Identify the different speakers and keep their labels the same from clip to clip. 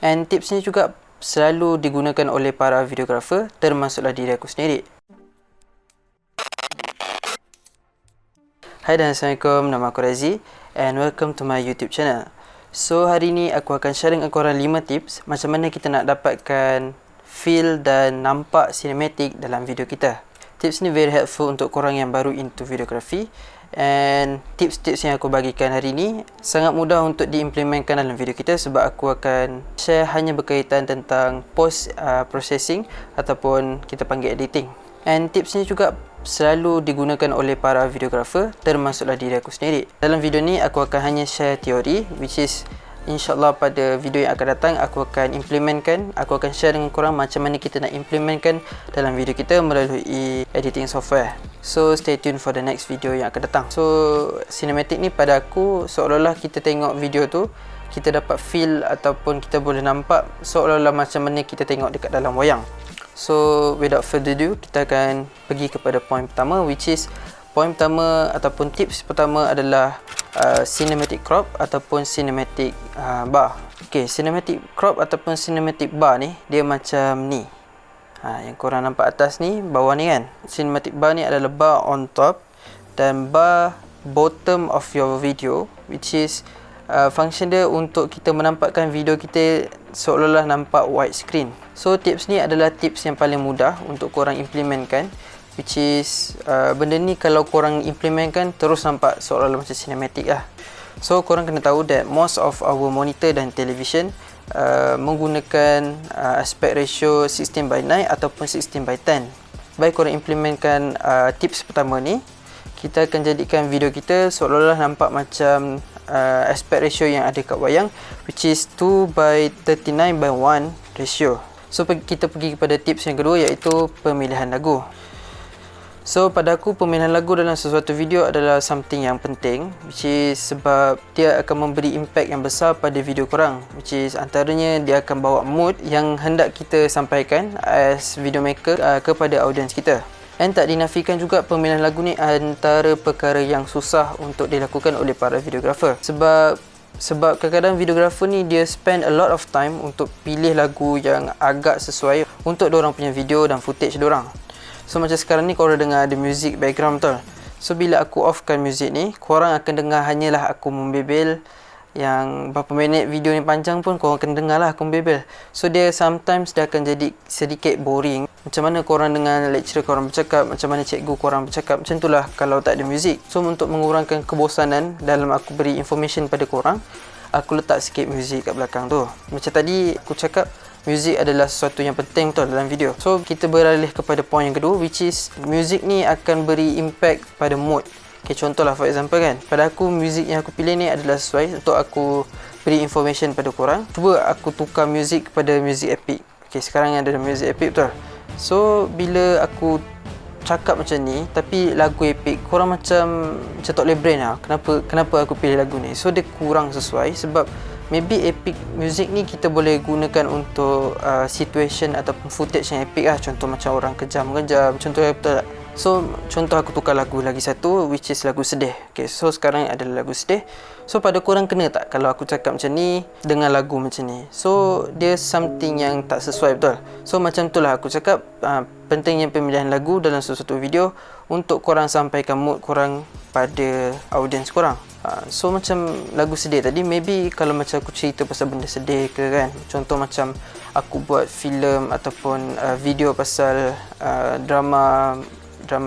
Speaker 1: And tips ni juga selalu digunakan oleh para videographer, termasuklah diri aku sendiri. Hai dan Assalamualaikum, nama aku Razi and welcome to my YouTube channel. So hari ni aku akan share dengan korang 5 tips macam mana kita nak dapatkan feel dan nampak cinematic dalam video kita. Tips ni very helpful untuk korang yang baru into videography. And tips-tips yang aku bagikan hari ni sangat mudah untuk diimplementkan dalam video kita, sebab aku akan share hanya berkaitan tentang post processing ataupun kita panggil editing. And tips ni juga selalu digunakan oleh para videographer, termasuklah diri aku sendiri. Dalam video ni aku akan hanya share teori, which is InsyaAllah pada video yang akan datang aku akan implementkan. Aku akan share dengan korang macam mana kita nak implementkan dalam video kita melalui editing software. So stay tune for the next video yang akan datang. So cinematic ni pada aku seolah-olah kita tengok video tu, kita dapat feel ataupun kita boleh nampak seolah-olah macam mana kita tengok dekat dalam wayang. So without further ado, kita akan pergi kepada point pertama, which is point pertama ataupun tips pertama adalah cinematic crop ataupun cinematic bar. Okay, cinematic crop ataupun cinematic bar ni dia macam ni. Yang korang nampak atas ni, bawah ni kan. Cinematic bar ni adalah bar on top dan bar bottom of your video, which is function dia untuk kita menampakkan video kita seolah-olah nampak widescreen. So tips ni adalah tips yang paling mudah untuk korang implementkan, which is benda ni kalau korang implementkan terus nampak seolah-olah macam cinematic lah. So korang kena tahu that most of our monitor dan television menggunakan aspect ratio 16:9 ataupun 16:10. Baik korang implementkan tips pertama ni, kita akan jadikan video kita seolah-olah nampak macam aspect ratio yang ada kat wayang, which is 2:39:1 ratio. So kita pergi kepada tips yang kedua, iaitu pemilihan lagu. So pada aku pemilihan lagu dalam sesuatu video adalah something yang penting, which is sebab dia akan memberi impact yang besar pada video korang, which is antaranya dia akan bawa mood yang hendak kita sampaikan as video maker kepada audience kita. And tak dinafikan juga pemilihan lagu ni antara perkara yang susah untuk dilakukan oleh para videographer, sebab kadang-kadang videographer ni dia spend a lot of time untuk pilih lagu yang agak sesuai untuk diorang punya video dan footage diorang. So macam sekarang ni korang dengar ada music background betul. So bila aku offkan music ni, korang akan dengar hanyalah aku membebel. Yang berapa minit video ni panjang pun korang akan dengar lah aku membebel. So dia sometimes dia akan jadi sedikit boring. Macam mana korang dengar lecturer korang bercakap, macam mana cikgu korang bercakap, macam itulah kalau tak ada music. So untuk mengurangkan kebosanan dalam aku beri information pada korang, aku letak sikit music kat belakang tu. Macam tadi aku cakap, music adalah sesuatu yang penting betul dalam video. So kita beralih kepada point yang kedua, which is music ni akan beri impact pada mood. Okay, contohlah for example kan, pada aku music yang aku pilih ni adalah sesuai untuk aku beri information pada korang. Cuba aku tukar music kepada music epic. Okay, sekarang ada music epic betul. So bila aku cakap macam ni tapi lagu epic, korang macam tak boleh brain lah. Kenapa aku pilih lagu ni? So dia kurang sesuai, sebab maybe epic music ni kita boleh gunakan untuk situation ataupun footage yang epic lah. Contoh macam orang kejam-kejam, contoh betul tak? So contoh aku tukar lagu lagi satu, which is lagu sedih. Okay, so sekarang adalah lagu sedih. So pada korang kena tak kalau aku cakap macam ni dengan lagu macam ni? So dia something yang tak sesuai betul. So macam itulah aku cakap, pentingnya pemilihan lagu dalam sesuatu video untuk korang sampaikan mood korang pada audience korang. So macam lagu sedih tadi, maybe kalau macam aku cerita pasal benda sedih ke kan, contoh macam aku buat filem ataupun video pasal drama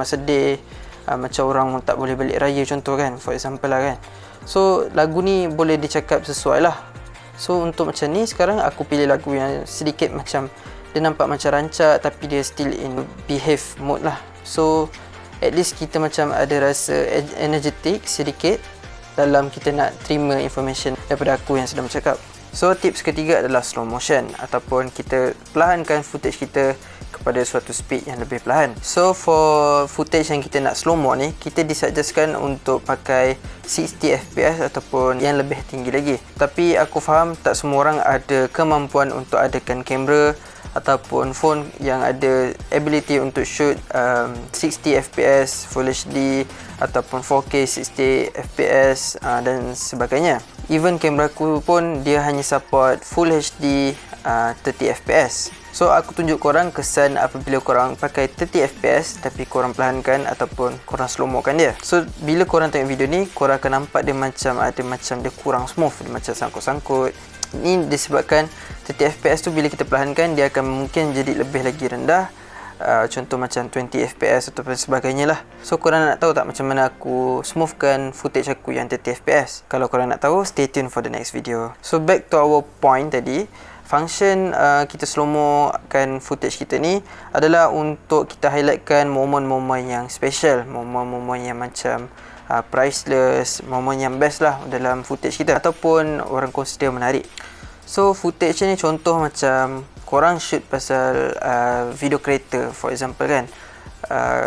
Speaker 1: sedih, macam orang tak boleh balik raya contoh kan, for example lah kan. So lagu ni boleh dicakap sesuai lah. So untuk macam ni sekarang aku pilih lagu yang sedikit macam dia nampak macam rancak tapi dia still in behave mode lah. So at least kita macam ada rasa energetic sedikit dalam kita nak terima information daripada aku yang sedang bercakap. So tips ketiga adalah slow motion ataupun kita perlahankan footage kita kepada suatu speed yang lebih perlahan. So for footage yang kita nak slow mo ni, kita disuggestkan untuk pakai 60 fps ataupun yang lebih tinggi lagi. Tapi aku faham tak semua orang ada kemampuan untuk adakan kamera ataupun phone yang ada ability untuk shoot 60 fps Full HD ataupun 4K 60 fps dan sebagainya. Even kamera aku pun dia hanya support Full HD 30fps. So aku tunjuk korang kesan apabila korang pakai 30fps tapi korang perlahankan ataupun korang slow-mokan dia. So bila korang tengok video ni, korang akan nampak dia macam dia kurang smooth, dia macam sangkut-sangkut. Ini disebabkan 30fps tu bila kita perlahankan dia akan mungkin jadi lebih lagi rendah. Contoh macam 20fps ataupun sebagainya lah. So korang nak tahu tak macam mana aku smoothkan footage aku yang 30fps? Kalau korang nak tahu, stay tune for the next video. So back to our point tadi, function kita slow-mokan footage kita ni adalah untuk kita highlightkan momen-momen yang special, momen-momen yang macam priceless, momen yang best lah dalam footage kita ataupun orang consider menarik. So footage ni contoh macam korang shoot pasal video creator for example kan.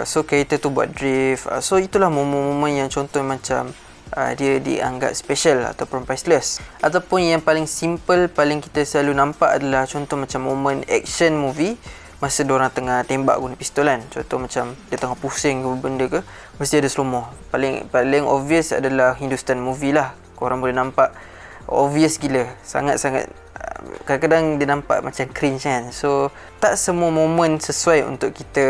Speaker 1: So creator tu buat drift. So itulah momen-momen yang contoh macam dia dianggap special ataupun priceless. Ataupun yang paling simple, paling kita selalu nampak adalah contoh macam momen action movie masa diorang tengah tembak guna pistol kan. Contoh macam dia tengah pusing ke benda ke, mesti ada slow-mo. Paling obvious adalah Hindustan movie lah. Korang boleh nampak obvious gila, sangat-sangat. Kadang-kadang dia nampak macam cringe kan. So tak semua momen sesuai untuk kita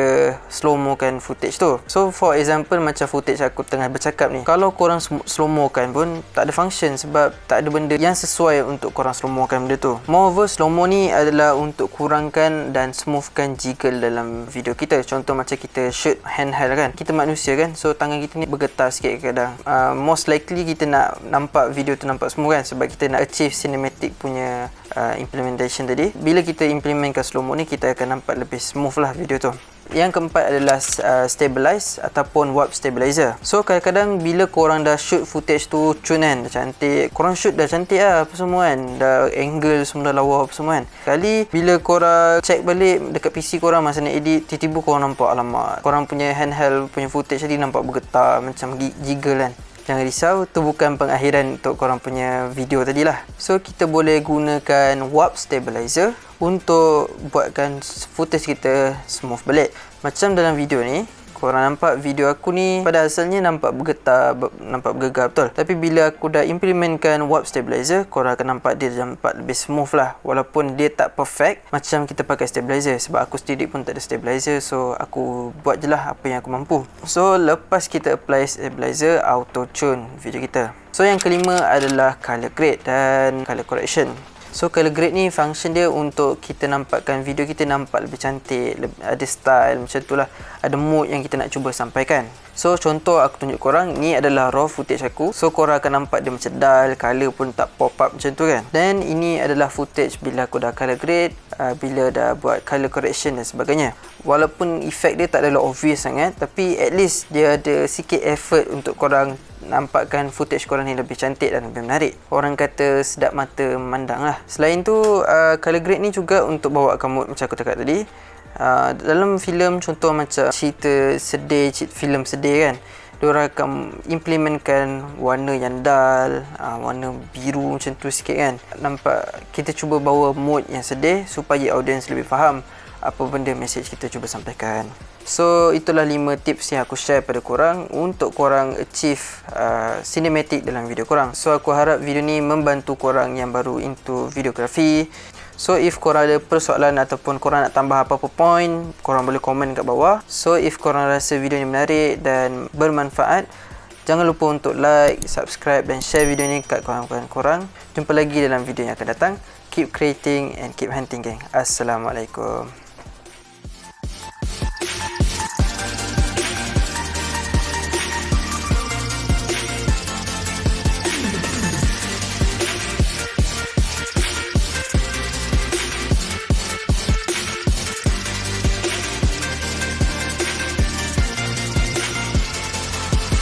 Speaker 1: slow-mokan footage tu. So for example macam footage aku tengah bercakap ni, kalau korang slow-mokan pun tak ada function sebab tak ada benda yang sesuai untuk korang slow-mokan benda tu. Moreover, slow-mo ni adalah untuk kurangkan dan smoothkan jiggle dalam video kita. Contoh macam kita shoot handheld kan, kita manusia kan, so tangan kita ni bergetar sikit kadang. Most likely kita nak nampak video tu nampak smooth kan, sebab kita nak achieve cinematic punya implementation tadi. Bila kita implementkan slow-mo ni, kita akan nampak lebih smooth lah video tu. Yang keempat adalah stabilize ataupun warp stabilizer. So kadang-kadang bila korang dah shoot footage tu cun kan, dah cantik, korang shoot dah cantik lah apa semua kan, dah angle semua dah lawa apa semua kan, kali bila korang check balik dekat PC korang masa nak edit, tiba-tiba korang nampak alamak, korang punya handheld punya footage tadi nampak bergetar macam jiggle kan. Jangan risau, tu bukan pengakhiran untuk korang punya video tadi lah. So kita boleh gunakan warp stabilizer untuk buatkan footage kita smooth balik. Macam dalam video ni, korang nampak video aku ni pada asalnya nampak bergetar, nampak bergegar betul. Tapi bila aku dah implementkan warp stabilizer, korang akan nampak dia nampak lebih smooth lah. Walaupun dia tak perfect macam kita pakai stabilizer, sebab aku sendiri pun tak ada stabilizer. So aku buat je lah apa yang aku mampu. So lepas kita apply stabilizer, auto tune video kita. So yang kelima adalah color grade dan color correction. So color grade ni function dia untuk kita nampakkan video kita nampak lebih cantik, ada style macam tu lah, ada mood yang kita nak cuba sampaikan. So contoh aku tunjuk korang, ni adalah raw footage aku. So korang akan nampak dia macam dull, color pun tak pop up macam tu kan. Dan ini adalah footage bila aku dah color grade, bila dah buat color correction dan sebagainya. Walaupun efek dia tak adalah obvious sangat, tapi at least dia ada sikit effort untuk korang nampakkan footage korang ni lebih cantik dan lebih menarik. Orang kata sedap mata memandang lah. Selain tu, color grade ni juga untuk bawakan mood macam aku cakap tadi. Dalam filem contoh macam cerita sedih, filem sedih kan, diorang akan implementkan warna yang dull, warna biru macam tu sikit kan. Nampak kita cuba bawa mood yang sedih supaya audience lebih faham apa benda message kita cuba sampaikan. So itulah 5 tips yang aku share pada korang untuk korang achieve cinematic dalam video korang. So aku harap video ni membantu korang yang baru into videography. So if korang ada persoalan ataupun korang nak tambah apa-apa point, korang boleh komen kat bawah. So if korang rasa video ni menarik dan bermanfaat, jangan lupa untuk like, subscribe dan share video ni kat kawan-kawan korang. Jumpa lagi dalam video yang akan datang. Keep creating and keep hunting, gang. Assalamualaikum.